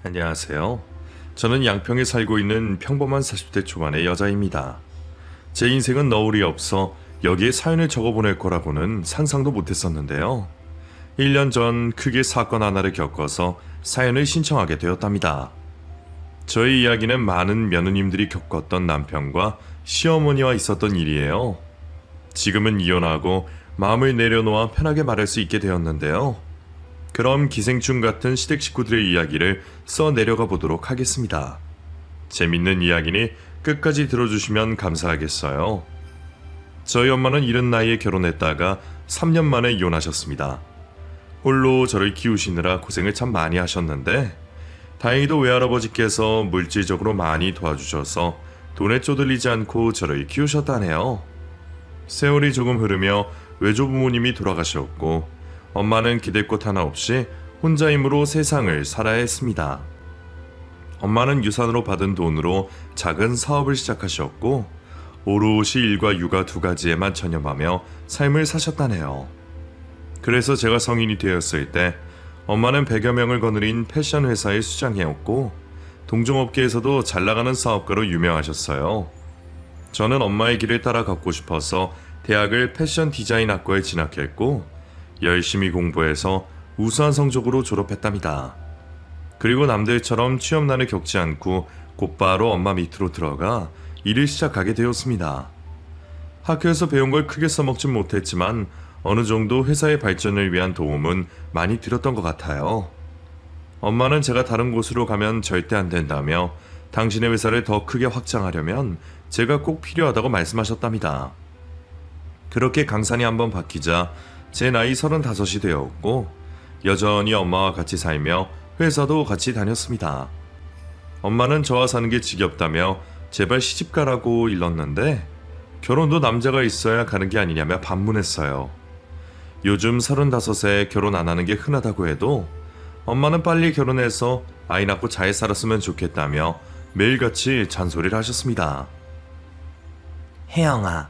안녕하세요. 저는 양평에 살고 있는 평범한 40대 초반의 여자입니다. 제 인생은 너울이 없어 여기에 사연을 적어보낼 거라고는 상상도 못했었는데요. 1년 전 크게 사건 하나를 겪어서 사연을 신청하게 되었답니다. 저의 이야기는 많은 며느님들이 겪었던 남편과 시어머니와 있었던 일이에요. 지금은 이혼하고 마음을 내려놓아 편하게 말할 수 있게 되었는데요. 그럼 기생충 같은 시댁 식구들의 이야기를 써 내려가 보도록 하겠습니다. 재밌는 이야기니 끝까지 들어주시면 감사하겠어요. 저희 엄마는 이른 나이에 결혼했다가 3년 만에 이혼하셨습니다. 홀로 저를 키우시느라 고생을 참 많이 하셨는데 다행히도 외할아버지께서 물질적으로 많이 도와주셔서 돈에 쪼들리지 않고 저를 키우셨다네요. 세월이 조금 흐르며 외조부모님이 돌아가셨고 엄마는 기댈 곳 하나 없이 혼자 힘으로 세상을 살아야 했습니다. 엄마는 유산으로 받은 돈으로 작은 사업을 시작하셨고 오롯이 일과 육아 두 가지에만 전념하며 삶을 사셨다네요. 그래서 제가 성인이 되었을 때 엄마는 100여 명을 거느린 패션 회사의 수장이었고 동종업계에서도 잘나가는 사업가로 유명하셨어요. 저는 엄마의 길을 따라 걷고 싶어서 대학을 패션 디자인 학과에 진학했고 열심히 공부해서 우수한 성적으로 졸업했답니다. 그리고 남들처럼 취업난을 겪지 않고 곧바로 엄마 밑으로 들어가 일을 시작하게 되었습니다. 학교에서 배운 걸 크게 써먹진 못했지만 어느 정도 회사의 발전을 위한 도움은 많이 드렸던 것 같아요. 엄마는 제가 다른 곳으로 가면 절대 안 된다며 당신의 회사를 더 크게 확장하려면 제가 꼭 필요하다고 말씀하셨답니다. 그렇게 강산이 한번 바뀌자 제 나이 35이 되었고 여전히 엄마와 같이 살며 회사도 같이 다녔습니다. 엄마는 저와 사는 게 지겹다며 제발 시집가라고 일렀는데 결혼도 남자가 있어야 가는 게 아니냐며 반문했어요. 요즘 35에 결혼 안 하는 게 흔하다고 해도 엄마는 빨리 결혼해서 아이 낳고 잘 살았으면 좋겠다며 매일같이 잔소리를 하셨습니다. 혜영아,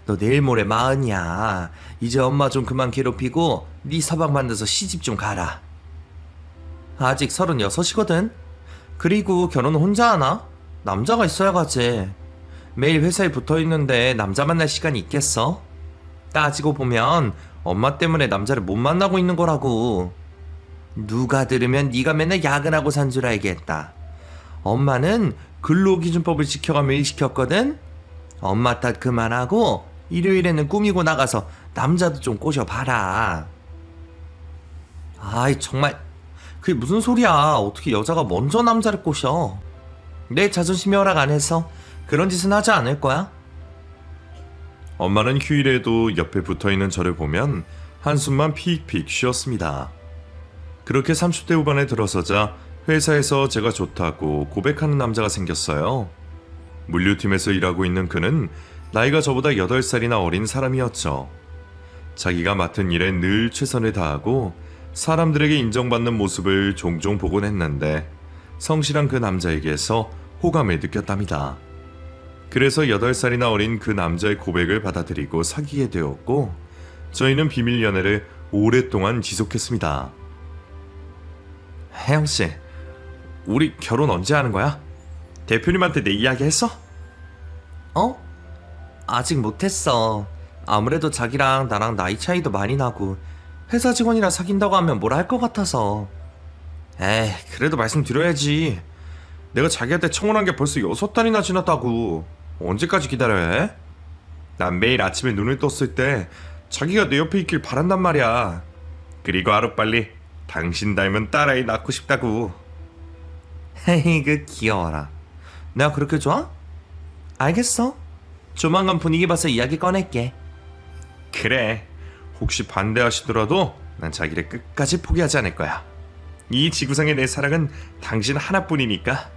너 내일 모레 40이야. 이제 엄마 좀 그만 괴롭히고 네 서방 만나서 시집 좀 가라. 아직 36이거든. 그리고 결혼은 혼자 하나? 남자가 있어야 가지. 매일 회사에 붙어있는데 남자 만날 시간이 있겠어? 따지고 보면 엄마 때문에 남자를 못 만나고 있는 거라고. 누가 들으면 네가 맨날 야근하고 산 줄 알겠다. 엄마는 근로기준법을 지켜가며 일 시켰거든? 엄마 탓 그만하고 일요일에는 꾸미고 나가서 남자도 좀 꼬셔봐라. 아이 정말 그게 무슨 소리야. 어떻게 여자가 먼저 남자를 꼬셔. 내 자존심이 허락 안 해서 그런 짓은 하지 않을 거야. 엄마는 휴일에도 옆에 붙어있는 저를 보면 한숨만 픽픽 쉬었습니다. 그렇게 30대 후반에 들어서자 회사에서 제가 좋다고 고백하는 남자가 생겼어요. 물류팀에서 일하고 있는 그는 나이가 저보다 8살이나 어린 사람이었죠. 자기가 맡은 일에 늘 최선을 다하고 사람들에게 인정받는 모습을 종종 보곤 했는데 성실한 그 남자에게서 호감을 느꼈답니다. 그래서 8살이나 어린 그 남자의 고백을 받아들이고 사귀게 되었고 저희는 비밀 연애를 오랫동안 지속했습니다. 혜영씨, 우리 결혼 언제 하는 거야? 대표님한테 내 이야기 했어? 어? 아직 못했어. 아무래도 자기랑 나랑 나이 차이도 많이 나고 회사 직원이라 사귄다고 하면 뭐라 할 것 같아서. 에이, 그래도 말씀드려야지. 내가 자기한테 청혼한 게 벌써 6달이나 지났다고. 언제까지 기다려야 해? 난 매일 아침에 눈을 떴을 때 자기가 내 옆에 있길 바란단 말이야. 그리고 하루빨리 당신 닮은 딸아이 낳고 싶다고. 헤이그 귀여워라. 내가 그렇게 좋아? 알겠어. 조만간 분위기 봐서 이야기 꺼낼게. 그래. 혹시 반대하시더라도 난 자기를 끝까지 포기하지 않을 거야. 이 지구상의 내 사랑은 당신 하나뿐이니까.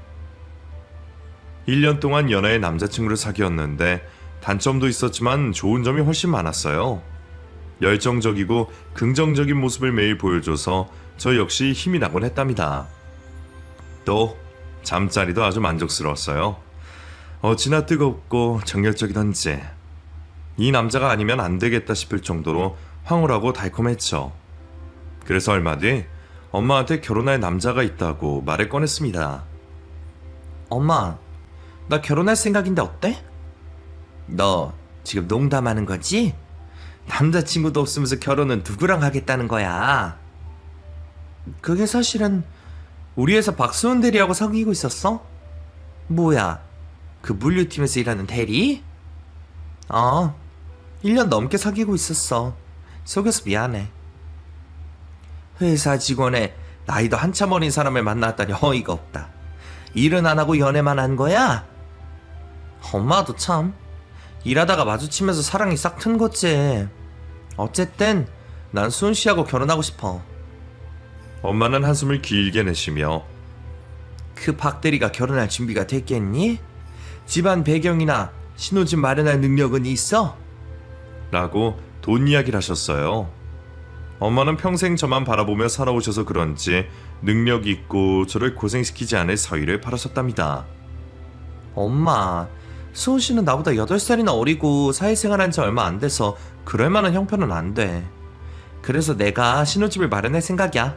1년 동안 연하의 남자친구를 사귀었는데 단점도 있었지만 좋은 점이 훨씬 많았어요. 열정적이고 긍정적인 모습을 매일 보여줘서 저 역시 힘이 나곤 했답니다. 또 잠자리도 아주 만족스러웠어요. 어찌나 뜨겁고 정열적이던지. 이 남자가 아니면 안 되겠다 싶을 정도로 황홀하고 달콤했죠. 그래서 얼마 뒤 엄마한테 결혼할 남자가 있다고 말을 꺼냈습니다. 엄마, 나 결혼할 생각인데 어때? 너 지금 농담하는 거지? 남자친구도 없으면서 결혼은 누구랑 하겠다는 거야? 그게 사실은 우리 회사 박수원 대리하고 사귀고 있었어? 뭐야, 그 물류팀에서 일하는 대리? 1년 넘게 사귀고 있었어. 속여서 미안해. 회사 직원에 나이도 한참 어린 사람을 만났다니 어이가 없다. 일은 안 하고 연애만 한 거야? 엄마도 참 일하다가 마주치면서 사랑이 싹 튼 거지. 어쨌든 난 수은 씨하고 결혼하고 싶어. 엄마는 한숨을 길게 내쉬며 그 박대리가 결혼할 준비가 됐겠니? 집안 배경이나 신혼집 마련할 능력은 있어? 라고 돈 이야기를 하셨어요. 엄마는 평생 저만 바라보며 살아오셔서 그런지 능력 있고 저를 고생시키지 않을 서의를 바라셨답니다. 엄마, 수은 씨는 나보다 8살이나 어리고 사회생활한 지 얼마 안 돼서 그럴 만한 형편은 안 돼. 그래서 내가 신혼집을 마련할 생각이야.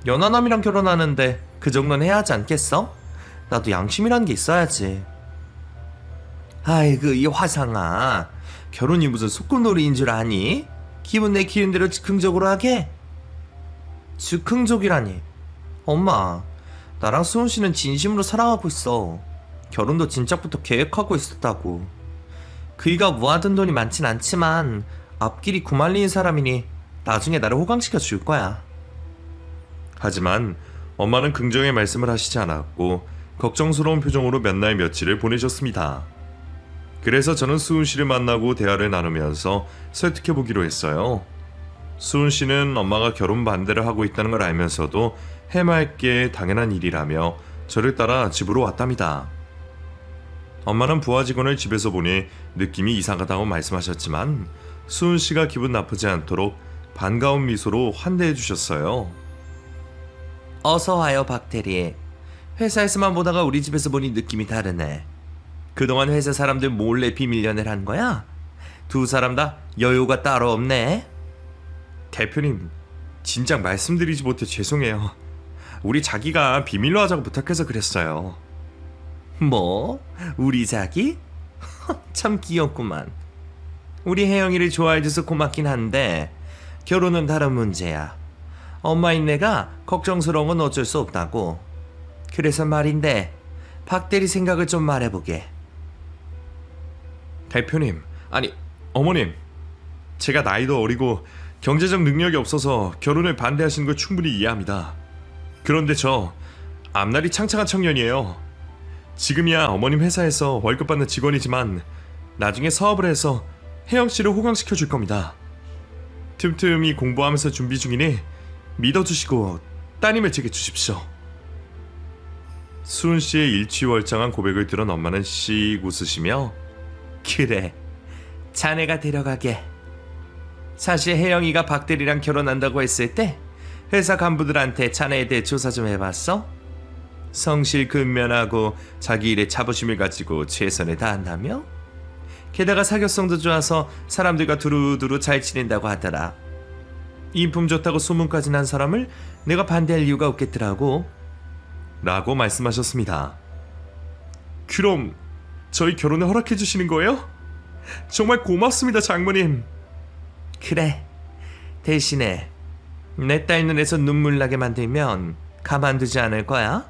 연하남이랑 결혼하는데 그 정도는 해야 하지 않겠어? 나도 양심이라는 게 있어야지. 아이고, 이 화상아. 결혼이 무슨 소꿉놀이인 줄 아니? 기분 내 기운대로 즉흥적으로 하게? 즉흥적이라니. 엄마, 나랑 수은 씨는 진심으로 사랑하고 있어. 결혼도 진작부터 계획하고 있었다고. 그이가 모아둔 돈이 많진 않지만 앞길이 구말리는 사람이니 나중에 나를 호강시켜 줄 거야. 하지만 엄마는 긍정의 말씀을 하시지 않았고 걱정스러운 표정으로 몇 날 며칠을 보내셨습니다. 그래서 저는 수은 씨를 만나고 대화를 나누면서 설득해보기로 했어요. 수은 씨는 엄마가 결혼 반대를 하고 있다는 걸 알면서도 해맑게 당연한 일이라며 저를 따라 집으로 왔답니다. 엄마는 부하 직원을 집에서 보니 느낌이 이상하다고 말씀하셨지만 수은 씨가 기분 나쁘지 않도록 반가운 미소로 환대해 주셨어요. 어서 와요, 박대리. 회사에서만 보다가 우리 집에서 보니 느낌이 다르네. 그동안 회사 사람들 몰래 비밀 연애를 한 거야? 두 사람 다 여유가 따로 없네. 대표님, 진작 말씀드리지 못해 죄송해요. 우리 자기가 비밀로 하자고 부탁해서 그랬어요. 뭐? 우리 자기? 참 귀엽구만. 우리 혜영이를 좋아해줘서 고맙긴 한데 결혼은 다른 문제야. 엄마인 내가 걱정스러운 건 어쩔 수 없다고. 그래서 말인데 박대리 생각을 좀 말해보게. 대표님, 아니 어머님, 제가 나이도 어리고 경제적 능력이 없어서 결혼을 반대하시는 걸 충분히 이해합니다. 그런데 저 앞날이 창창한 청년이에요. 지금이야 어머님 회사에서 월급 받는 직원이지만 나중에 사업을 해서 혜영 씨를 호강시켜 줄 겁니다. 틈틈이 공부하면서 준비 중이니 믿어주시고 따님을 제게 주십시오. 수은 씨의 일취월장한 고백을 들은 엄마는 씩 웃으시며 그래, 자네가 데려가게. 사실 혜영이가 박대리랑 결혼한다고 했을 때 회사 간부들한테 자네에 대해 조사 좀 해봤어? 성실 근면하고 자기 일에 자부심을 가지고 최선을 다한다며? 게다가 사교성도 좋아서 사람들과 두루두루 잘 지낸다고 하더라. 인품 좋다고 소문까지 난 사람을 내가 반대할 이유가 없겠더라고. 라고 말씀하셨습니다. 그럼 저희 결혼을 허락해 주시는 거예요? 정말 고맙습니다, 장모님. 그래, 대신에 내 딸 눈에서 눈물 나게 만들면 가만두지 않을 거야?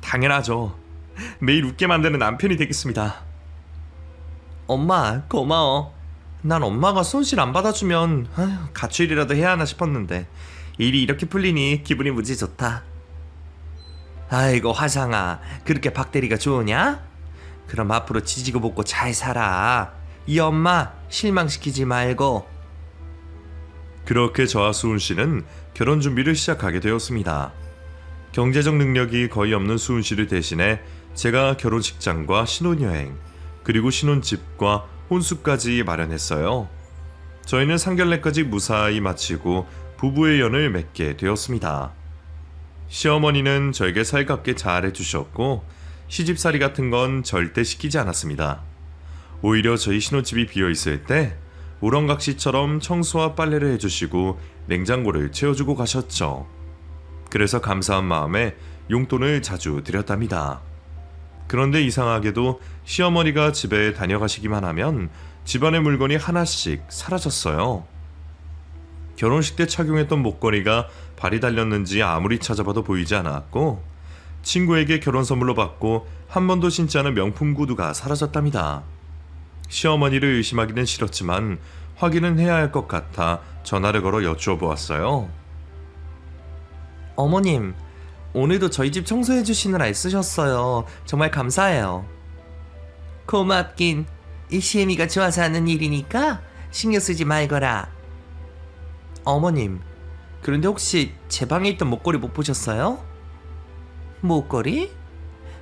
당연하죠. 매일 웃게 만드는 남편이 되겠습니다. 엄마, 고마워. 난 엄마가 손실 안 받아주면 가출이라도 해야 하나 싶었는데 일이 이렇게 풀리니 기분이 무지 좋다. 아이고, 화상아, 그렇게 박대리가 좋으냐? 그럼 앞으로 지지고 볶고 잘 살아. 이 엄마 실망시키지 말고. 그렇게 저와 수은 씨는 결혼 준비를 시작하게 되었습니다. 경제적 능력이 거의 없는 수은 씨를 대신해 제가 결혼식장과 신혼여행, 그리고 신혼집과 혼수까지 마련했어요. 저희는 상견례까지 무사히 마치고 부부의 연을 맺게 되었습니다. 시어머니는 저에게 살갑게 잘 해주셨고 시집살이 같은 건 절대 시키지 않았습니다. 오히려 저희 신혼집이 비어있을 때 우렁각시처럼 청소와 빨래를 해주시고 냉장고를 채워주고 가셨죠. 그래서 감사한 마음에 용돈을 자주 드렸답니다. 그런데 이상하게도 시어머니가 집에 다녀가시기만 하면 집안의 물건이 하나씩 사라졌어요. 결혼식 때 착용했던 목걸이가 발이 달렸는지 아무리 찾아봐도 보이지 않았고, 친구에게 결혼 선물로 받고 한 번도 신지 않은 명품 구두가 사라졌답니다. 시어머니를 의심하기는 싫었지만 확인은 해야 할 것 같아 전화를 걸어 여쭈어 보았어요. 어머님, 오늘도 저희 집 청소해 주시느라 애쓰셨어요. 정말 감사해요. 고맙긴. 이 시애미가 좋아서 하는 일이니까 신경 쓰지 말거라. 어머님, 그런데 혹시 제 방에 있던 목걸이 못 보셨어요? 목걸이?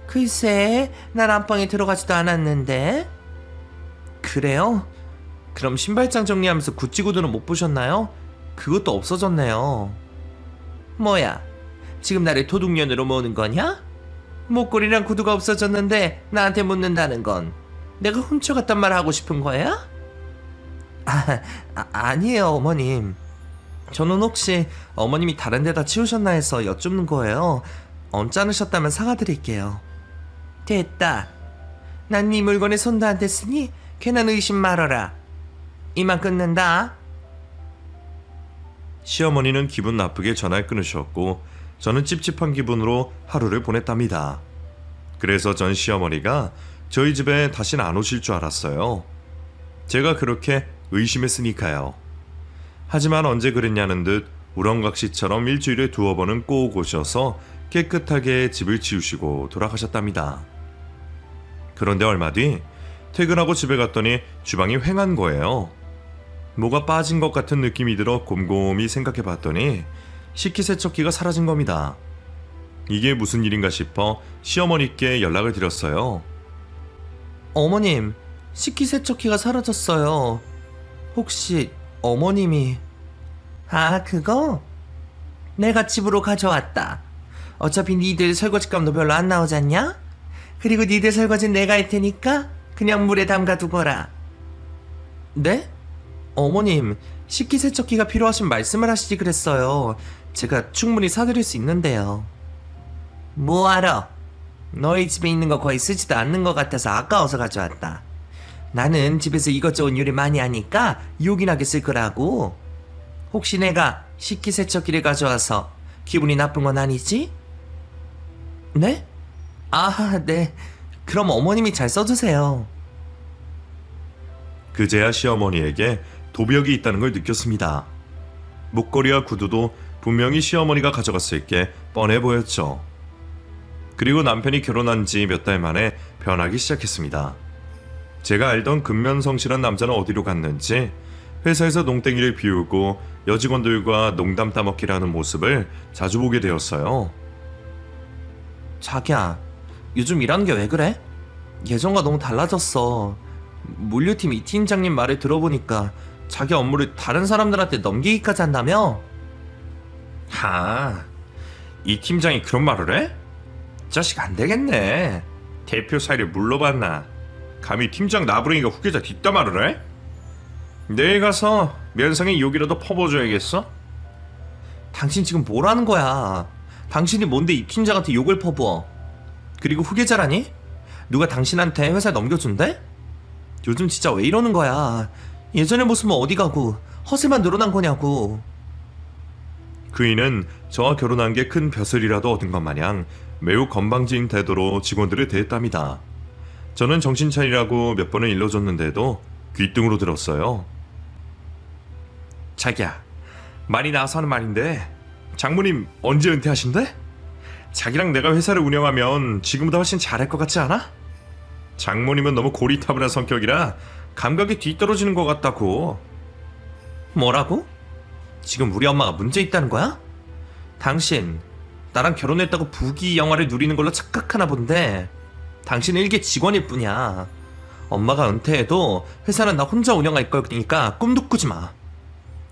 글쎄, 난 안방에 들어가지도 않았는데. 그래요? 그럼 신발장 정리하면서 구찌 구두는 못 보셨나요? 그것도 없어졌네요. 뭐야, 지금 나를 도둑년으로 모으는 거냐? 목걸이랑 구두가 없어졌는데 나한테 묻는다는 건 내가 훔쳐갔단 말 하고 싶은 거야? 아니에요, 어머님. 저는 혹시 어머님이 다른 데다 치우셨나 해서 여쭙는 거예요. 언짢으셨다면 사과드릴게요. 됐다. 난 네 물건에 손도 안 댔으니 괜한 의심 말아라. 이만 끊는다. 시어머니는 기분 나쁘게 전화를 끊으셨고 저는 찝찝한 기분으로 하루를 보냈답니다. 그래서 전 시어머니가 저희 집에 다시는 안 오실 줄 알았어요. 제가 그렇게 의심했으니까요. 하지만 언제 그랬냐는 듯 우렁각시처럼 일주일에 2번은 꼭 오셔서 깨끗하게 집을 치우시고 돌아가셨답니다. 그런데 얼마 뒤 퇴근하고 집에 갔더니 주방이 휑한 거예요. 뭐가 빠진 것 같은 느낌이 들어 곰곰이 생각해 봤더니 식기세척기가 사라진 겁니다. 이게 무슨 일인가 싶어 시어머니께 연락을 드렸어요. 어머님, 식기세척기가 사라졌어요. 혹시 어머님이... 아, 그거? 내가 집으로 가져왔다. 어차피 니들 설거지감도 별로 안 나오잖냐? 그리고 니들 설거지는 내가 할 테니까 그냥 물에 담가 두거라. 네? 어머님, 식기세척기가 필요하신 말씀을 하시지 그랬어요. 제가 충분히 사드릴 수 있는데요. 뭐하러? 너희 집에 있는 거 거의 쓰지도 않는 것 같아서 아까워서 가져왔다. 나는 집에서 이것저것 요리 많이 하니까 요긴하게 쓸 거라고. 혹시 내가 식기세척기를 가져와서 기분이 나쁜 건 아니지? 네? 아, 네. 그럼 어머님이 잘 써주세요. 그제야 시어머니에게 도벽이 있다는 걸 느꼈습니다. 목걸이와 구두도 분명히 시어머니가 가져갔을 게 뻔해 보였죠. 그리고 남편이 결혼한 지 몇 달 만에 변하기 시작했습니다. 제가 알던 근면성실한 남자는 어디로 갔는지 회사에서 농땡이를 비우고 여직원들과 농담 따먹기를 하는 모습을 자주 보게 되었어요. 자기야, 요즘 일하는 게 왜 그래? 예전과 너무 달라졌어. 물류팀 이 팀장님 말을 들어보니까 자기 업무를 다른 사람들한테 넘기기까지 한다며? 이 팀장이 그런 말을 해? 자식 안 되겠네. 대표 사이를 물러봤나. 감히 팀장 나부랭이가 후계자 뒷담화를 해? 내일 가서 면상에 욕이라도 퍼부어줘야겠어? 당신 지금 뭐라는 거야? 당신이 뭔데 이 팀장한테 욕을 퍼부어? 그리고 후계자라니? 누가 당신한테 회사 넘겨준대? 요즘 진짜 왜 이러는 거야? 예전의 모습은 어디 가고 허세만 늘어난 거냐고. 그이는 저와 결혼한 게 큰 벼슬이라도 얻은 것 마냥 매우 건방진 태도로 직원들을 대했답니다. 저는 정신 차리라고 몇 번을 일러줬는데도 귓등으로 들었어요. 자기야, 말이 나와서 하는 말인데 장모님 언제 은퇴하신대? 자기랑 내가 회사를 운영하면 지금보다 훨씬 잘할 것 같지 않아? 장모님은 너무 고리타분한 성격이라 감각이 뒤떨어지는 것 같다고. 뭐라고? 지금 우리 엄마가 문제 있다는 거야? 당신 나랑 결혼했다고 부귀 영화를 누리는 걸로 착각하나 본데 당신은 일개 직원일 뿐이야. 엄마가 은퇴해도 회사는 나 혼자 운영할 거니까 꿈도 꾸지 마.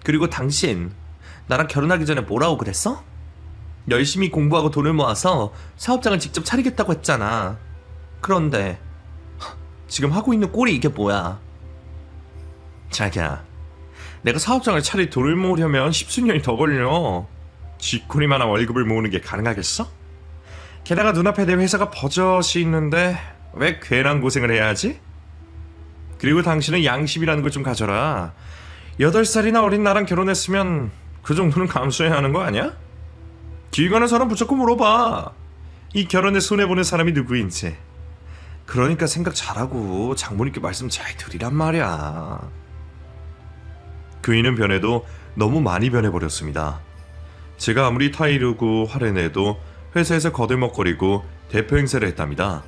그리고 당신 나랑 결혼하기 전에 뭐라고 그랬어? 열심히 공부하고 돈을 모아서 사업장을 직접 차리겠다고 했잖아. 그런데 지금 하고 있는 꼴이 이게 뭐야? 자기야, 내가 사업장을 차라리 돈을 모으려면 십수년이 더 걸려. 쥐꼬리만한 월급을 모으는 게 가능하겠어? 게다가 눈앞에 내 회사가 버젓이 있는데 왜 괜한 고생을 해야 하지? 그리고 당신은 양심이라는 걸 좀 가져라. 8살이나 어린 나랑 결혼했으면 그 정도는 감수해야 하는 거 아니야? 길 가는 사람 무조건 물어봐. 이 결혼에 손해보는 사람이 누구인지. 그러니까 생각 잘하고 장모님께 말씀 잘 드리란 말이야. 그이는 변해도 너무 많이 변해버렸습니다. 제가 아무리 타이르고 화를 내도 회사에서 거들먹거리고 대표 행세를 했답니다.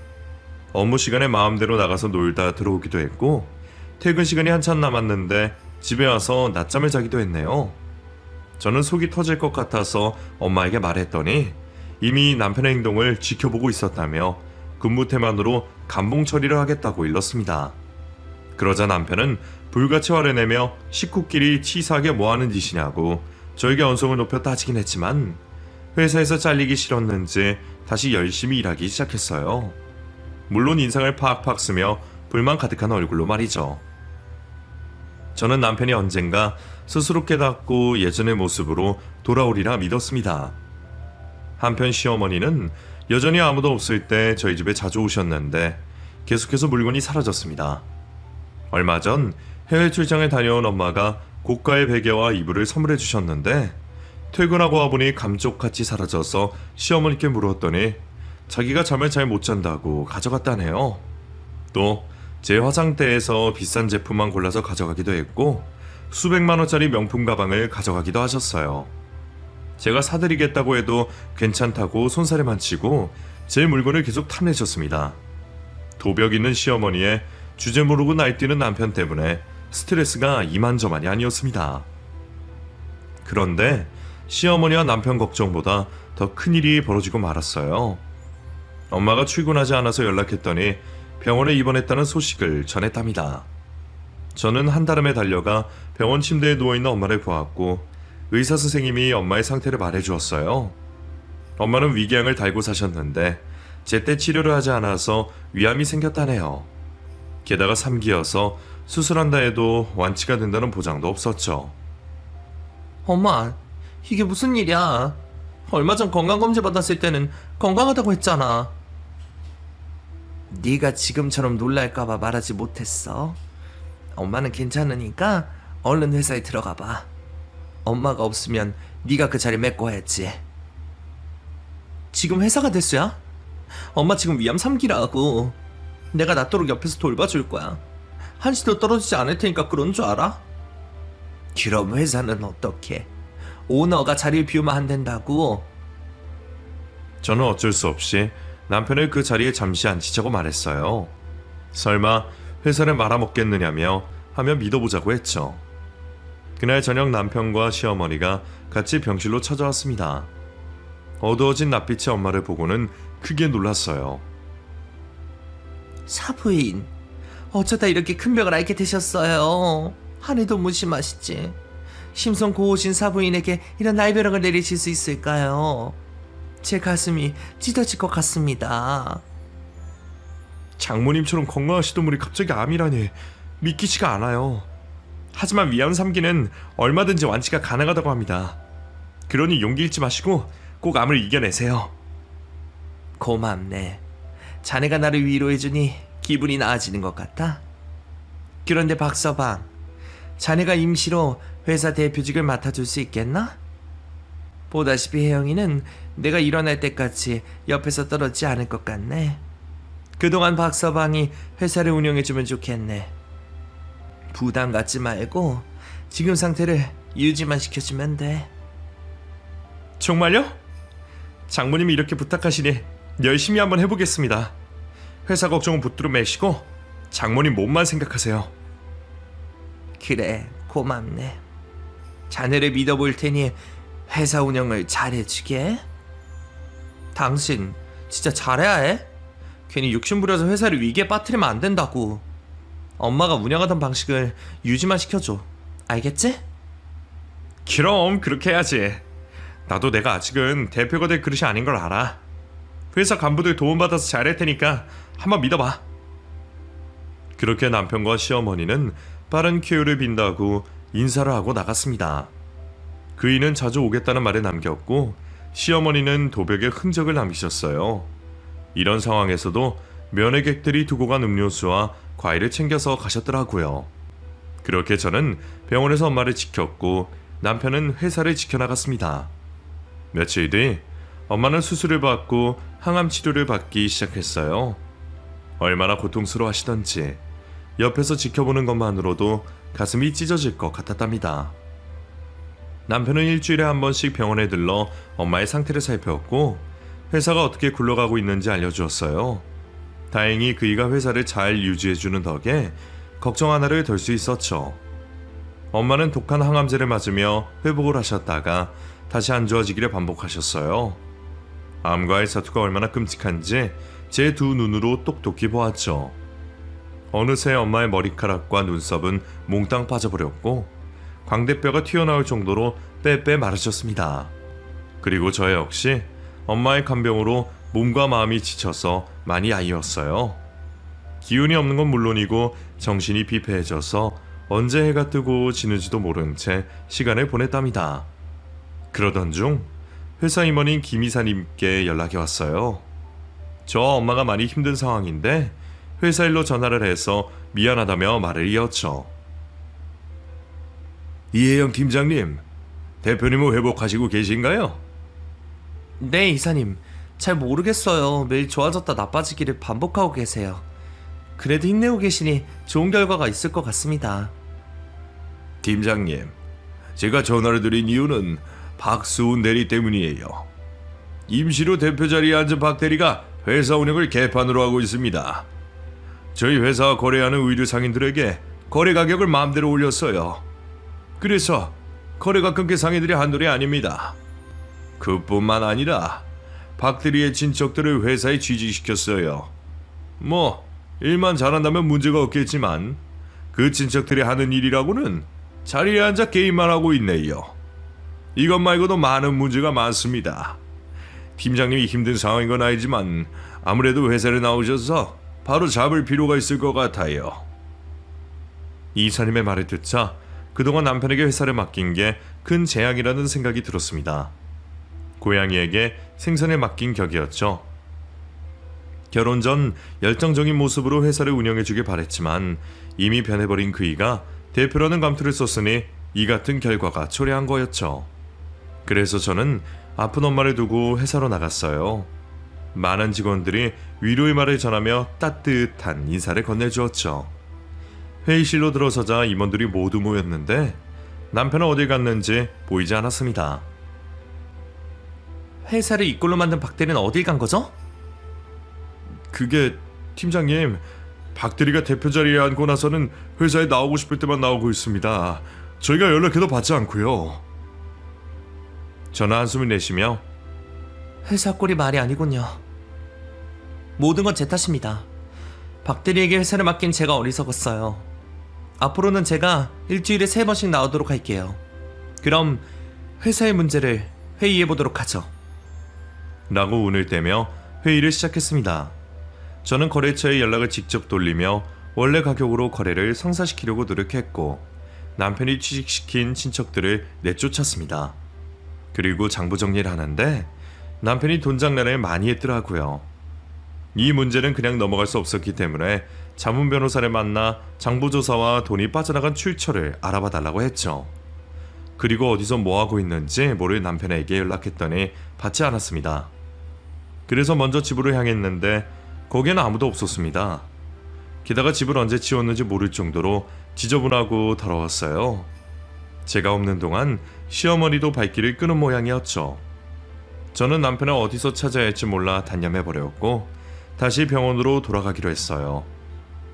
업무 시간에 마음대로 나가서 놀다 들어오기도 했고 퇴근 시간이 한참 남았는데 집에 와서 낮잠을 자기도 했네요. 저는 속이 터질 것 같아서 엄마에게 말했더니 이미 남편의 행동을 지켜보고 있었다며 근무 태만으로 감봉 처리를 하겠다고 일렀습니다. 그러자 남편은 불같이 화를 내며 식구끼리 치사하게 뭐하는 짓이냐고 저에게 언성을 높여 따지긴 했지만 회사에서 잘리기 싫었는지 다시 열심히 일하기 시작했어요. 물론 인상을 팍팍 쓰며 불만 가득한 얼굴로 말이죠. 저는 남편이 언젠가 스스로 깨닫고 예전의 모습으로 돌아오리라 믿었습니다. 한편 시어머니는 여전히 아무도 없을 때 저희 집에 자주 오셨는데 계속해서 물건이 사라졌습니다. 얼마 전 해외 출장에 다녀온 엄마가 고가의 베개와 이불을 선물해 주셨는데 퇴근하고 와보니 감쪽같이 사라져서 시어머니께 물었더니 자기가 잠을 잘 못 잔다고 가져갔다네요. 또 제 화장대에서 비싼 제품만 골라서 가져가기도 했고 수백만 원짜리 명품 가방을 가져가기도 하셨어요. 제가 사드리겠다고 해도 괜찮다고 손사래만 치고 제 물건을 계속 탐내셨습니다. 도벽 있는 시어머니의 주제 모르고 날뛰는 남편 때문에 스트레스가 이만저만이 아니었습니다. 그런데 시어머니와 남편 걱정보다 더 큰일이 벌어지고 말았어요. 엄마가 출근하지 않아서 연락했더니 병원에 입원했다는 소식을 전했답니다. 저는 한달음에 달려가 병원 침대에 누워있는 엄마를 보았고 의사 선생님이 엄마의 상태를 말해주었어요. 엄마는 위궤양을 달고 사셨는데 제때 치료를 하지 않아서 위암이 생겼다네요. 게다가 3기여서 수술한다 해도 완치가 된다는 보장도 없었죠. 엄마, 이게 무슨 일이야? 얼마 전 건강검진 받았을 때는 건강하다고 했잖아. 네가 지금처럼 놀랄까봐 말하지 못했어. 엄마는 괜찮으니까 얼른 회사에 들어가봐. 엄마가 없으면 네가 그 자리 메꿔야지. 지금 회사가 됐어야? 엄마 지금 위암 3기라고. 내가 낫도록 옆에서 돌봐줄 거야. 한시도 떨어지지 않을 테니까 그런 줄 알아? 그럼 회사는 어떻게? 오너가 자리를 비우면 안 된다고? 저는 어쩔 수 없이 남편을 그 자리에 잠시 앉히자고 말했어요. 설마 회사를 말아먹겠느냐며 하며 믿어보자고 했죠. 그날 저녁 남편과 시어머니가 같이 병실로 찾아왔습니다. 어두워진 낯빛의 엄마를 보고는 크게 놀랐어요. 사부인, 어쩌다 이렇게 큰 병을 앓게 되셨어요. 한해도 무심하시지. 심성 고우신 사부인에게 이런 날벼락을 내리실 수 있을까요? 제 가슴이 찢어질 것 같습니다. 장모님처럼 건강하시던 분이 갑자기 암이라니 믿기지가 않아요. 하지만 위암 3기는 얼마든지 완치가 가능하다고 합니다. 그러니 용기 잃지 마시고 꼭 암을 이겨내세요. 고맙네. 자네가 나를 위로해주니 기분이 나아지는 것 같아. 그런데 박서방, 자네가 임시로 회사 대표직을 맡아줄 수 있겠나? 보다시피 혜영이는 내가 일어날 때까지 옆에서 떨어지지 않을 것 같네. 그동안 박서방이 회사를 운영해주면 좋겠네. 부담 갖지 말고 지금 상태를 유지만 시켜주면 돼. 정말요? 장모님이 이렇게 부탁하시니 열심히 한번 해보겠습니다. 회사 걱정은 붙들어 매시고 장모님 몸만 생각하세요. 그래, 고맙네. 자네를 믿어볼 테니 회사 운영을 잘해주게. 당신 진짜 잘해야 해? 괜히 욕심부려서 회사를 위기에 빠뜨리면 안 된다고. 엄마가 운영하던 방식을 유지만 시켜줘. 알겠지? 그럼 그렇게 해야지. 나도 내가 아직은 대표가 될 그릇이 아닌 걸 알아. 회사 간부들 도움받아서 잘할 테니까 한번 믿어봐. 그렇게 남편과 시어머니는 빠른 큐를 빈다고 인사를 하고 나갔습니다. 그이는 자주 오겠다는 말에 남겼고 시어머니는 도벽에 흔적을 남기셨어요. 이런 상황에서도 면회객들이 두고 간 음료수와 과일을 챙겨서 가셨더라고요. 그렇게 저는 병원에서 엄마를 지켰고 남편은 회사를 지켜나갔습니다. 며칠 뒤 엄마는 수술을 받고 항암 치료를 받기 시작했어요. 얼마나 고통스러워 하시던지 옆에서 지켜보는 것만으로도 가슴이 찢어질 것 같았답니다. 남편은 일주일에 한 번씩 병원에 들러 엄마의 상태를 살펴봤고 회사가 어떻게 굴러가고 있는지 알려주었어요. 다행히 그이가 회사를 잘 유지해주는 덕에 걱정 하나를 덜 수 있었죠. 엄마는 독한 항암제를 맞으며 회복을 하셨다가 다시 안 좋아지기를 반복하셨어요. 암과의 사투가 얼마나 끔찍한지 제 두 눈으로 똑똑히 보았죠. 어느새 엄마의 머리카락과 눈썹은 몽땅 빠져버렸고 광대뼈가 튀어나올 정도로 빼빼 마르셨습니다. 그리고 저 역시 엄마의 간병으로 몸과 마음이 지쳐서 많이 아이었어요. 기운이 없는 건 물론이고 정신이 피폐해져서 언제 해가 뜨고 지는지도 모른 채 시간을 보냈답니다. 그러던 중 회사 임원인 김 이사님께 연락이 왔어요. 저 엄마가 많이 힘든 상황인데 회사 일로 전화를 해서 미안하다며 말을 이었죠. 이혜영 팀장님, 대표님은 회복하시고 계신가요? 네, 이사님. 잘 모르겠어요. 매일 좋아졌다 나빠지기를 반복하고 계세요. 그래도 힘내고 계시니 좋은 결과가 있을 것 같습니다. 팀장님, 제가 전화를 드린 이유는 박수훈 대리 때문이에요. 임시로 대표 자리에 앉은 박 대리가 회사 운영을 개판으로 하고 있습니다. 저희 회사와 거래하는 의류 상인들에게 거래 가격을 마음대로 올렸어요. 그래서 거래가 끊긴 상인들이 한둘이 아닙니다. 그뿐만 아니라 박 대리의 친척들을 회사에 취직시켰어요. 뭐 일만 잘한다면 문제가 없겠지만 그 친척들이 하는 일이라고는 자리에 앉아 게임만 하고 있네요. 이것 말고도 많은 문제가 많습니다. 팀장님이 힘든 상황인 건 알지만 아무래도 회사를 나오셔서 바로 잡을 필요가 있을 것 같아요. 이사님의 말을 듣자 그동안 남편에게 회사를 맡긴 게 큰 재앙이라는 생각이 들었습니다. 고양이에게 생선을 맡긴 격이었죠. 결혼 전 열정적인 모습으로 회사를 운영해주길 바랬지만 이미 변해버린 그이가 대표라는 감투를 썼으니 이 같은 결과가 초래한 거였죠. 그래서 저는 아픈 엄마를 두고 회사로 나갔어요. 많은 직원들이 위로의 말을 전하며 따뜻한 인사를 건네주었죠. 회의실로 들어서자 임원들이 모두 모였는데 남편은 어딜 갔는지 보이지 않았습니다. 회사를 이꼴로 만든 박대리는 어딜 간 거죠? 그게 팀장님, 박 대리가 대표 자리에 앉고 나서는 회사에 나오고 싶을 때만 나오고 있습니다. 저희가 연락해도 받지 않고요. 저는 한숨을 내쉬며 회사 꼴이 말이 아니군요. 모든 건 제 탓입니다. 박대리에게 회사를 맡긴 제가 어리석었어요. 앞으로는 제가 일주일에 3번씩 나오도록 할게요. 그럼 회사의 문제를 회의해보도록 하죠. 라고 운을 떼며 회의를 시작했습니다. 저는 거래처에 연락을 직접 돌리며 원래 가격으로 거래를 성사시키려고 노력했고 남편이 취직시킨 친척들을 내쫓았습니다. 그리고 장부 정리를 하는데 남편이 돈 장난을 많이 했더라고요. 이 문제는 그냥 넘어갈 수 없었기 때문에 자문 변호사를 만나 장부조사와 돈이 빠져나간 출처를 알아봐 달라고 했죠. 그리고 어디서 뭐하고 있는지 모를 남편에게 연락했더니 받지 않았습니다. 그래서 먼저 집으로 향했는데 거기에는 아무도 없었습니다. 게다가 집을 언제 치웠는지 모를 정도로 지저분하고 더러웠어요. 제가 없는 동안 시어머니도 발길을 끄는 모양이었죠. 저는 남편을 어디서 찾아야 할지 몰라 단념해버렸고 다시 병원으로 돌아가기로 했어요.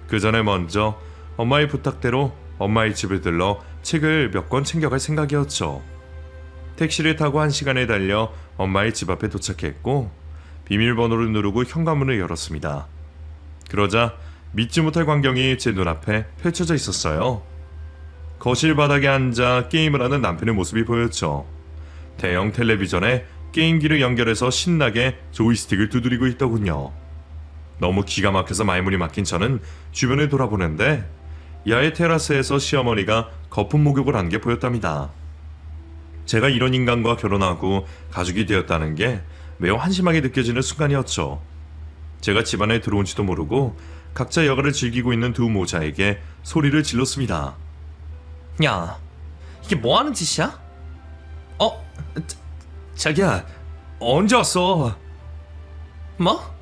그 전에 먼저 엄마의 부탁대로 엄마의 집을 들러 책을 몇 권 챙겨갈 생각이었죠. 택시를 타고 1시간에 달려 엄마의 집 앞에 도착했고 비밀번호를 누르고 현관문을 열었습니다. 그러자 믿지 못할 광경이 제 눈앞에 펼쳐져 있었어요. 거실 바닥에 앉아 게임을 하는 남편의 모습이 보였죠. 대형 텔레비전에 게임기를 연결해서 신나게 조이스틱을 두드리고 있더군요. 너무 기가 막혀서 말문이 막힌 저는 주변을 돌아보는데 야외 테라스에서 시어머니가 거품 목욕을 한 게 보였답니다. 제가 이런 인간과 결혼하고 가족이 되었다는 게 매우 한심하게 느껴지는 순간이었죠. 제가 집안에 들어온지도 모르고 각자 여가를 즐기고 있는 두 모자에게 소리를 질렀습니다. 야, 이게 뭐 하는 짓이야? 자기야, 언제 왔어? 뭐?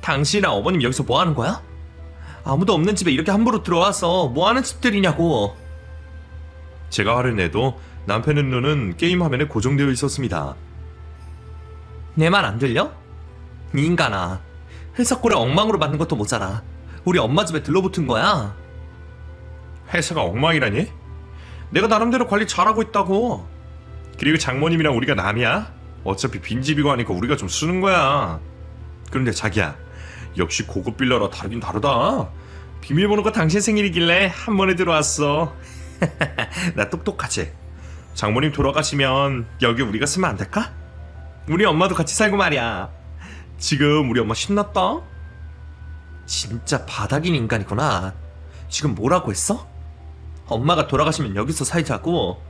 당신이랑 어머님 여기서 뭐 하는 거야? 아무도 없는 집에 이렇게 함부로 들어와서 뭐 하는 짓들이냐고. 제가 화를 내도 남편의 눈은 게임 화면에 고정되어 있었습니다. 내 말 안 들려? 이 인간아, 회사 꼴에 엉망으로 만든 것도 모자라 우리 엄마 집에 들러붙은 거야. 회사가 엉망이라니? 내가 나름대로 관리 잘하고 있다고. 그리고 장모님이랑 우리가 남이야? 어차피 빈집이고 하니까 우리가 좀 쓰는 거야. 그런데 자기야, 역시 고급 빌라라 다르긴 다르다. 비밀번호가 당신 생일이길래 한 번에 들어왔어. 나 똑똑하지? 장모님 돌아가시면 여기 우리가 쓰면 안 될까? 우리 엄마도 같이 살고 말이야. 지금 우리 엄마 신났다? 진짜 바닥인 인간이구나. 지금 뭐라고 했어? 엄마가 돌아가시면 여기서 살자고?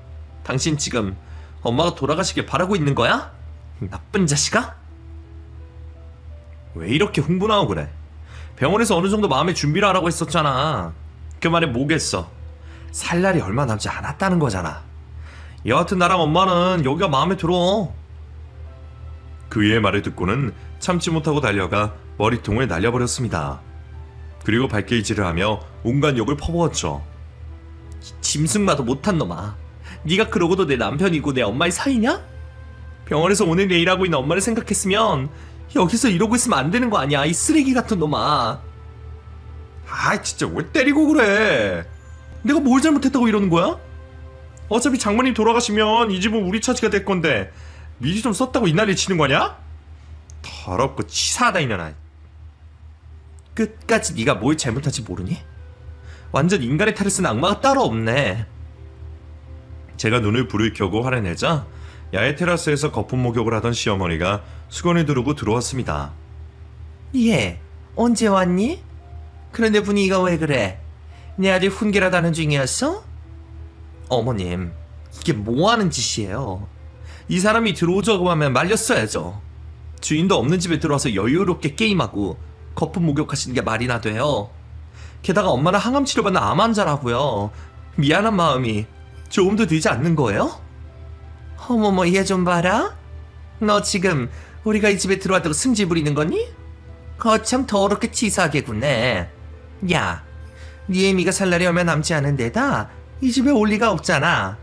당신 지금 엄마가 돌아가시길 바라고 있는 거야? 나쁜 자식아? 왜 이렇게 흥분하고 그래? 병원에서 어느 정도 마음의 준비를 하라고 했었잖아. 그 말에 뭐겠어? 살 날이 얼마 남지 않았다는 거잖아. 여하튼 나랑 엄마는 여기가 마음에 들어. 그의 말을 듣고는 참지 못하고 달려가 머리통을 날려버렸습니다. 그리고 발길질을 하며 온갖 욕을 퍼부었죠. 짐승마도 못한 놈아. 네가 그러고도 내 남편이고 내 엄마의 사이냐? 병원에서 오늘 내일 하고 있는 엄마를 생각했으면 여기서 이러고 있으면 안 되는 거 아니야, 이 쓰레기 같은 놈아. 아, 진짜 왜 때리고 그래? 내가 뭘 잘못했다고 이러는 거야? 어차피 장모님 돌아가시면 이 집은 우리 차지가 될 건데 미리 좀 썼다고 이 난리 치는 거냐? 더럽고 치사하다 이년아. 끝까지 네가 뭘 잘못한지 모르니? 완전 인간의 탈을 쓴 악마가 따로 없네. 제가 눈을 불을 켜고 화를 내자 야외 테라스에서 거품 목욕을 하던 시어머니가 수건을 두르고 들어왔습니다. 얘, 언제 왔니? 그런데 분위기가 왜 그래? 내 아들 훈계라도 하는 중이었어? 어머님, 이게 뭐 하는 짓이에요? 이 사람이 들어오자고 하면 말렸어야죠. 주인도 없는 집에 들어와서 여유롭게 게임하고 거품 목욕하시는 게 말이나 돼요. 게다가 엄마는 항암 치료받는 암 환자라고요. 미안한 마음이 조금도 들지 않는 거예요? 어머머, 얘 좀 봐라. 너 지금 우리가 이 집에 들어왔다고 승질 부리는 거니? 거참 더럽게 치사하게 군 야, 네 애미가 살 날이 얼마 남지 않은 데다 이 집에 올 리가 없잖아.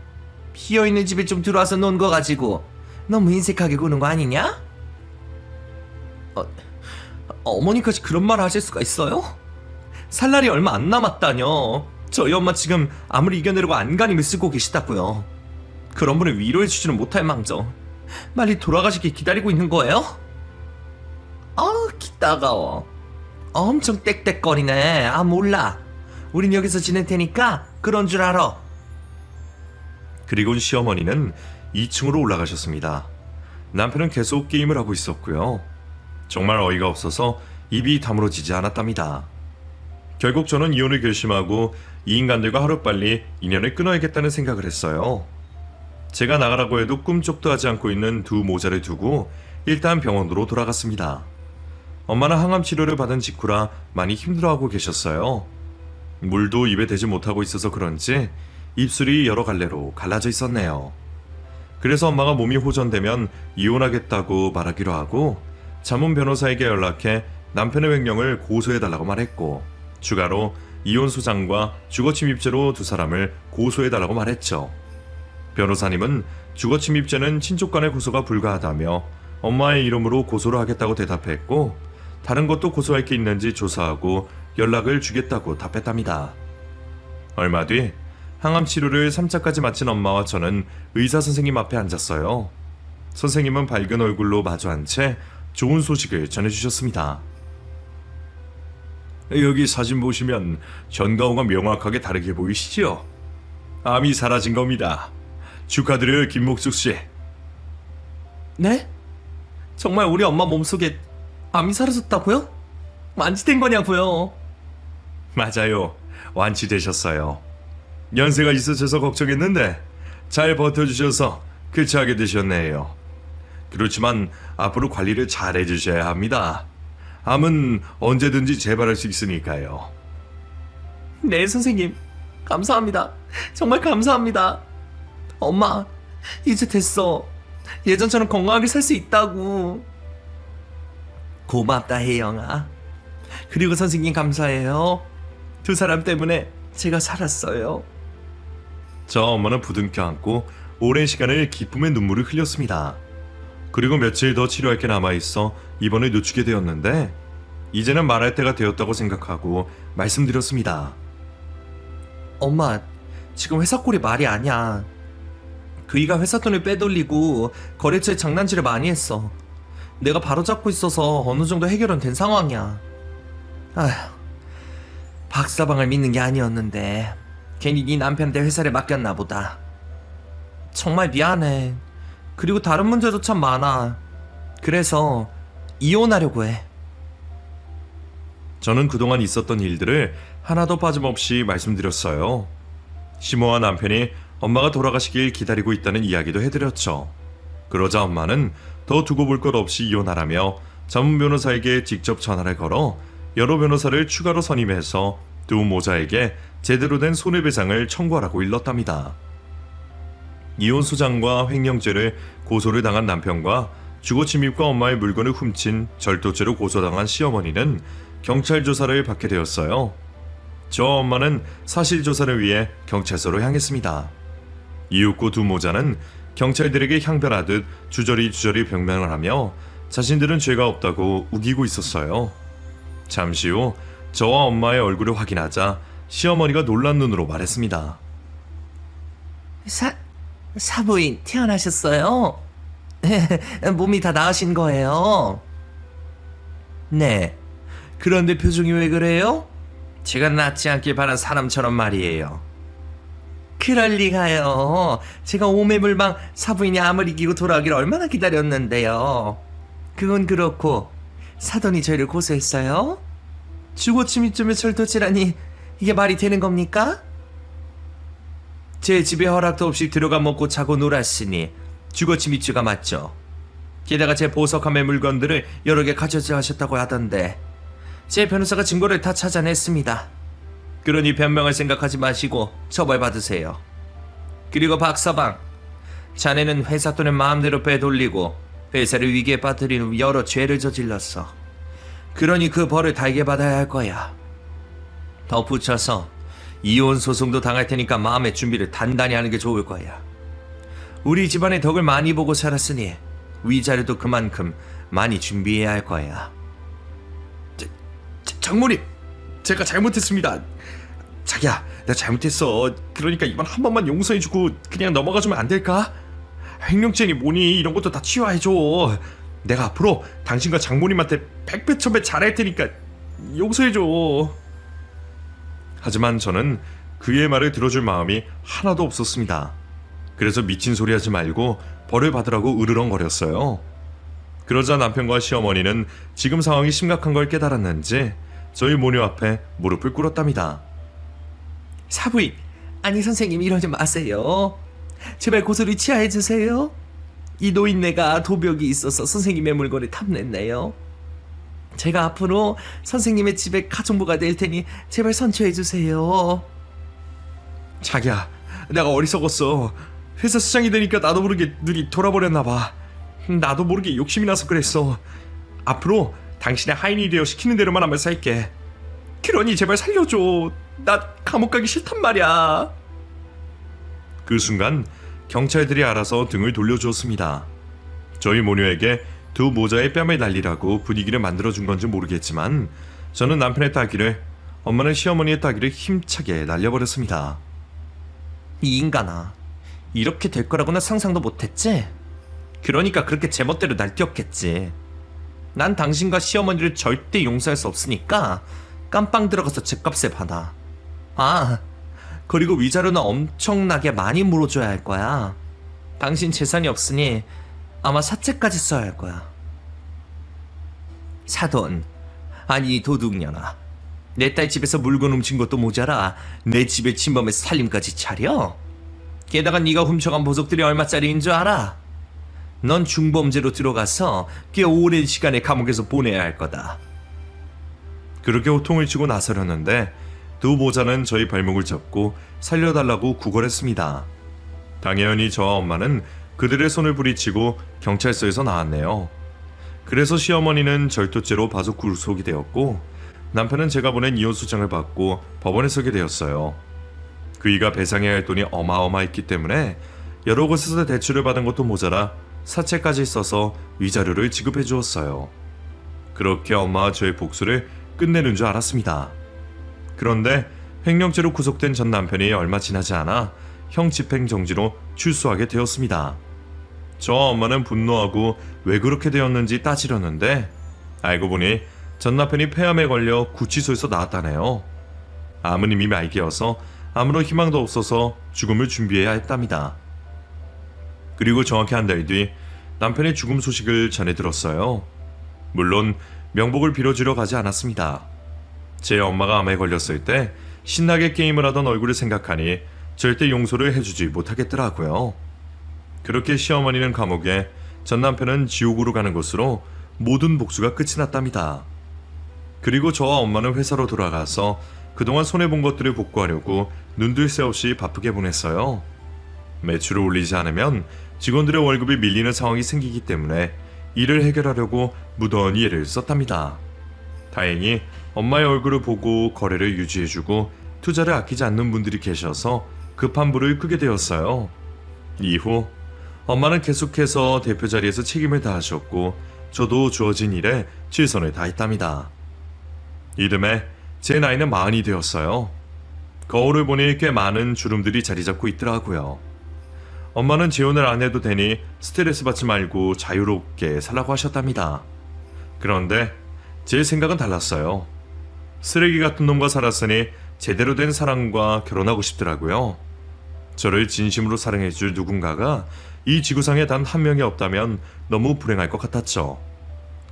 비어있는 집에 좀 들어와서 논 거 가지고 너무 인색하게 구는 거 아니냐? 어머니까지 그런 말 하실 수가 있어요? 살 날이 얼마 안 남았다뇨. 저희 엄마 지금 아무리 이겨내려고 안간힘을 쓰고 계시다고요. 그런 분을 위로해주지는 못할 망정 빨리 돌아가시길 기다리고 있는 거예요? 기 따가워. 엄청 땡땡거리네. 몰라. 우린 여기서 지낼 테니까 그런 줄 알아. 그리곤 시어머니는 2층으로 올라가셨습니다. 남편은 계속 게임을 하고 있었고요. 정말 어이가 없어서 입이 다물어지지 않았답니다. 결국 저는 이혼을 결심하고 이 인간들과 하루빨리 인연을 끊어야겠다는 생각을 했어요. 제가 나가라고 해도 꿈쩍도 하지 않고 있는 두 모자를 두고 일단 병원으로 돌아갔습니다. 엄마는 항암 치료를 받은 직후라 많이 힘들어하고 계셨어요. 물도 입에 대지 못하고 있어서 그런지 입술이 여러 갈래로 갈라져 있었네요. 그래서 엄마가 몸이 호전되면 이혼하겠다고 말하기로 하고 자문 변호사에게 연락해 남편의 횡령을 고소해달라고 말했고 추가로 이혼 소장과 주거침입죄로 두 사람을 고소해달라고 말했죠. 변호사님은 주거침입죄는 친족 간의 고소가 불가하다며 엄마의 이름으로 고소를 하겠다고 대답했고 다른 것도 고소할 게 있는지 조사하고 연락을 주겠다고 답했답니다. 얼마 뒤 항암 치료를 3차까지 마친 엄마와 저는 의사 선생님 앞에 앉았어요. 선생님은 밝은 얼굴로 마주한 채 좋은 소식을 전해주셨습니다. 여기 사진 보시면 전가호가 명확하게 다르게 보이시죠? 암이 사라진 겁니다. 축하드려요, 김목숙 씨. 네? 정말 우리 엄마 몸속에 암이 사라졌다고요? 완치된 거냐고요? 맞아요. 완치되셨어요. 연세가 있으셔서 걱정했는데 잘 버텨주셔서 쾌차하게 되셨네요. 그렇지만 앞으로 관리를 잘 해주셔야 합니다. 암은 언제든지 재발할 수 있으니까요. 네, 선생님. 감사합니다. 정말 감사합니다. 엄마, 이제 됐어. 예전처럼 건강하게 살 수 있다고. 고맙다, 혜영아. 그리고 선생님 감사해요. 두 사람 때문에 제가 살았어요. 저 엄마는 부둥켜 안고 오랜 시간을 기쁨의 눈물을 흘렸습니다. 그리고 며칠 더 치료할 게 남아있어 입원을 늦추게 되었는데 이제는 말할 때가 되었다고 생각하고 말씀드렸습니다. 엄마, 지금 회사 꼴이 말이 아니야. 그이가 회사 돈을 빼돌리고 거래처에 장난질을 많이 했어. 내가 바로잡고 있어서 어느 정도 해결은 된 상황이야. 아휴, 박사방을 믿는 게 아니었는데 괜히 네 남편한테 회사를 맡겼나 보다. 정말 미안해. 그리고 다른 문제도 참 많아. 그래서 이혼하려고 해. 저는 그동안 있었던 일들을 하나도 빠짐없이 말씀드렸어요. 시모와 남편이 엄마가 돌아가시길 기다리고 있다는 이야기도 해드렸죠. 그러자 엄마는 더 두고 볼 것 없이 이혼하라며 전문 변호사에게 직접 전화를 걸어 여러 변호사를 추가로 선임해서 두 모자에게 제대로 된 손해배상을 청구하라고 일렀답니다. 이혼 소장과 횡령죄를 고소를 당한 남편과 주거침입과 엄마의 물건을 훔친 절도죄로 고소당한 시어머니는 경찰 조사를 받게 되었어요. 저 엄마는 사실 조사를 위해 경찰서로 향했습니다. 이윽고 두 모자는 경찰들에게 향변하듯 주저리 변명을 하며 자신들은 죄가 없다고 우기고 있었어요. 잠시 후 저와 엄마의 얼굴을 확인하자 시어머니가 놀란 눈으로 말했습니다. 사부인 태어나셨어요? 몸이 다 나으신 거예요? 네. 그런데 표정이 왜 그래요? 제가 낫지 않길 바란 사람처럼 말이에요. 그럴 리가요. 제가 오매물망 사부인이 암을 이기고 돌아오길 얼마나 기다렸는데요. 그건 그렇고 사돈이 저희를 고소했어요? 주거침입죄며 절도죄라니 이게 말이 되는 겁니까? 제 집에 허락도 없이 들어가 먹고 자고 놀았으니 주거침입죄가 맞죠. 게다가 제 보석함의 물건들을 여러 개 가져가셨다고 하던데 제 변호사가 증거를 다 찾아냈습니다. 그러니 변명할 생각하지 마시고 처벌받으세요. 그리고 박서방, 자네는 회사 돈을 마음대로 빼돌리고 회사를 위기에 빠뜨린 후 여러 죄를 저질렀어. 그러니 그 벌을 달게 받아야 할 거야. 덧붙여서 이혼 소송도 당할 테니까 마음의 준비를 단단히 하는 게 좋을 거야. 우리 집안의 덕을 많이 보고 살았으니 위자료도 그만큼 많이 준비해야 할 거야. 장모님, 제가 잘못했습니다. 자기야, 내가 잘못했어. 그러니까 이번 한 번만 용서해주고 그냥 넘어가주면 안 될까? 횡령죄니 뭐니 이런 것도 다 치워해줘. 내가 앞으로 당신과 장모님한테 100배 1000배 잘할 테니까 용서해줘. 하지만 저는 그의 말을 들어줄 마음이 하나도 없었습니다. 그래서 미친 소리 하지 말고 벌을 받으라고 으르렁거렸어요. 그러자 남편과 시어머니는 지금 상황이 심각한 걸 깨달았는지 저희 모녀 앞에 무릎을 꿇었답니다. 사부인, 아니 선생님 이러지 마세요. 제발 고소를 취하해 주세요. 이 노인네가 도벽이 있어서 선생님의 물건을 탐냈네요. 제가 앞으로 선생님의 집에 가정부가 될 테니 제발 선처해 주세요. 자기야, 내가 어리석었어. 회사 수장이 되니까 나도 모르게 눈이 돌아버렸나 봐. 나도 모르게 욕심이 나서 그랬어. 앞으로 당신의 하인이 되어 시키는 대로만 하면 살게. 그러니 제발 살려줘. 나 감옥 가기 싫단 말이야. 그 순간 경찰들이 알아서 등을 돌려주었습니다. 저희 모녀에게 두 모자의 뺨을 날리라고 분위기를 만들어준 건지 모르겠지만 저는 남편의 따귀를, 엄마는 시어머니의 따귀를 힘차게 날려버렸습니다. 이 인간아, 이렇게 될 거라고는 상상도 못했지? 그러니까 그렇게 제멋대로 날 뛰었겠지. 난 당신과 시어머니를 절대 용서할 수 없으니까 깜빵 들어가서 죗값을 받아. 아, 그리고 위자료는 엄청나게 많이 물어줘야 할 거야. 당신 재산이 없으니 아마 사채까지 써야 할 거야. 사돈, 아니 도둑년아, 내 딸 집에서 물건 훔친 것도 모자라 내 집에 침범해서 살림까지 차려? 게다가 네가 훔쳐간 보석들이 얼마짜리인 줄 알아? 넌 중범죄로 들어가서 꽤 오랜 시간을 감옥에서 보내야 할 거다. 그렇게 호통을 치고 나서려는데 두 보자는 저희 발목을 잡고 살려달라고 구걸했습니다. 당연히 저와 엄마는 그들의 손을 부리치고 경찰서에서 나왔네요. 그래서 시어머니는 절도죄로 바속 구속이 되었고 남편은 제가 보낸 이혼소장을 받고 법원에 서게 되었어요. 그이가 배상해야 할 돈이 어마어마했기 때문에 여러 곳에서 대출을 받은 것도 모자라 사채까지 써서 위자료를 지급해 주었어요. 그렇게 엄마와 저의 복수를 끝내는 줄 알았습니다. 그런데 횡령죄로 구속된 전 남편이 얼마 지나지 않아 형 집행정지로 출소하게 되었습니다. 저와 엄마는 분노하고 왜 그렇게 되었는지 따지려는데 알고 보니 전 남편이 폐암에 걸려 구치소에서 나왔다네요. 아무님이 말기여서 아무런 희망도 없어서 죽음을 준비해야 했답니다. 그리고 정확히 한 달 뒤 남편의 죽음 소식을 전해 들었어요. 물론 명복을 빌어주러 가지 않았습니다. 제 엄마가 암에 걸렸을 때 신나게 게임을 하던 얼굴을 생각하니 절대 용서를 해주지 못하겠더라고요. 그렇게 시어머니는 감옥에, 전 남편은 지옥으로 가는 것으로 모든 복수가 끝이 났답니다. 그리고 저와 엄마는 회사로 돌아가서 그동안 손해본 것들을 복구하려고 눈들 새 없이 바쁘게 보냈어요. 매출을 올리지 않으면 직원들의 월급이 밀리는 상황이 생기기 때문에 이를 해결하려고 무던히 애를 썼답니다. 다행히 엄마의 얼굴을 보고 거래를 유지해주고 투자를 아끼지 않는 분들이 계셔서 급한 불을 끄게 되었어요. 이후 엄마는 계속해서 대표 자리에서 책임을 다하셨고 저도 주어진 일에 최선을 다했답니다. 이듬해 제 나이는 40이 되었어요. 거울을 보니 꽤 많은 주름들이 자리 잡고 있더라고요. 엄마는 재혼을 안 해도 되니 스트레스 받지 말고 자유롭게 살라고 하셨답니다. 그런데 제 생각은 달랐어요. 쓰레기 같은 놈과 살았으니 제대로 된 사람과 결혼하고 싶더라고요. 저를 진심으로 사랑해줄 누군가가 이 지구상에 단 한 명이 없다면 너무 불행할 것 같았죠.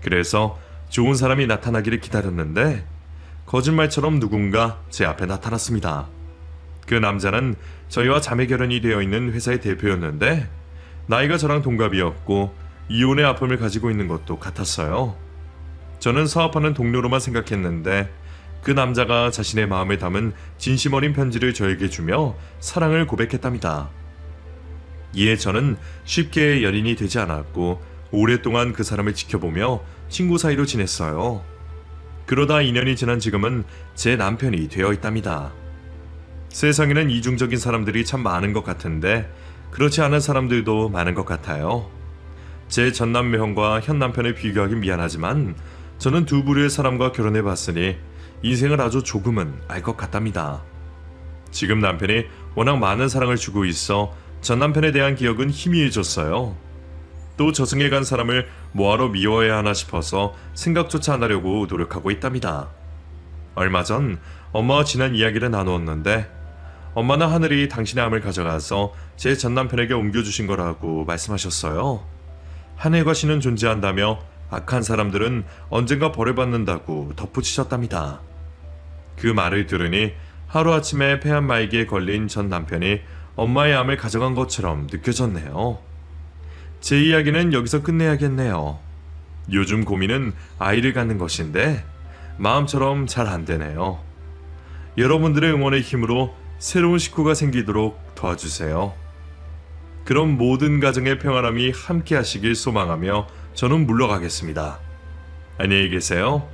그래서 좋은 사람이 나타나기를 기다렸는데 거짓말처럼 누군가 제 앞에 나타났습니다. 그 남자는 저희와 자매 결혼이 되어 있는 회사의 대표였는데 나이가 저랑 동갑이었고 이혼의 아픔을 가지고 있는 것도 같았어요. 저는 사업하는 동료로만 생각했는데 그 남자가 자신의 마음을 담은 진심 어린 편지를 저에게 주며 사랑을 고백했답니다. 이에 저는 쉽게 연인이 되지 않았고 오랫동안 그 사람을 지켜보며 친구 사이로 지냈어요. 그러다 2년이 지난 지금은 제 남편이 되어 있답니다. 세상에는 이중적인 사람들이 참 많은 것 같은데 그렇지 않은 사람들도 많은 것 같아요. 제 전남매형과 현남편을 비교하긴 미안하지만 저는 두 부류의 사람과 결혼해봤으니 인생을 아주 조금은 알 것 같답니다. 지금 남편이 워낙 많은 사랑을 주고 있어 전 남편에 대한 기억은 희미해졌어요. 또 저승에 간 사람을 뭐하러 미워해야 하나 싶어서 생각조차 안 하려고 노력하고 있답니다. 얼마 전 엄마와 지난 이야기를 나누었는데 엄마는 하늘이 당신의 암을 가져가서 제 전남편에게 옮겨주신 거라고 말씀하셨어요. 하늘과 신은 존재한다며 악한 사람들은 언젠가 벌을 받는다고 덧붙이셨답니다. 그 말을 들으니 하루아침에 폐암 말기에 걸린 전 남편이 엄마의 암을 가져간 것처럼 느껴졌네요. 제 이야기는 여기서 끝내야겠네요. 요즘 고민은 아이를 갖는 것인데 마음처럼 잘 안 되네요. 여러분들의 응원의 힘으로 새로운 식구가 생기도록 도와주세요. 그럼 모든 가정의 평안함이 함께 하시길 소망하며 저는 물러가겠습니다. 안녕히 계세요.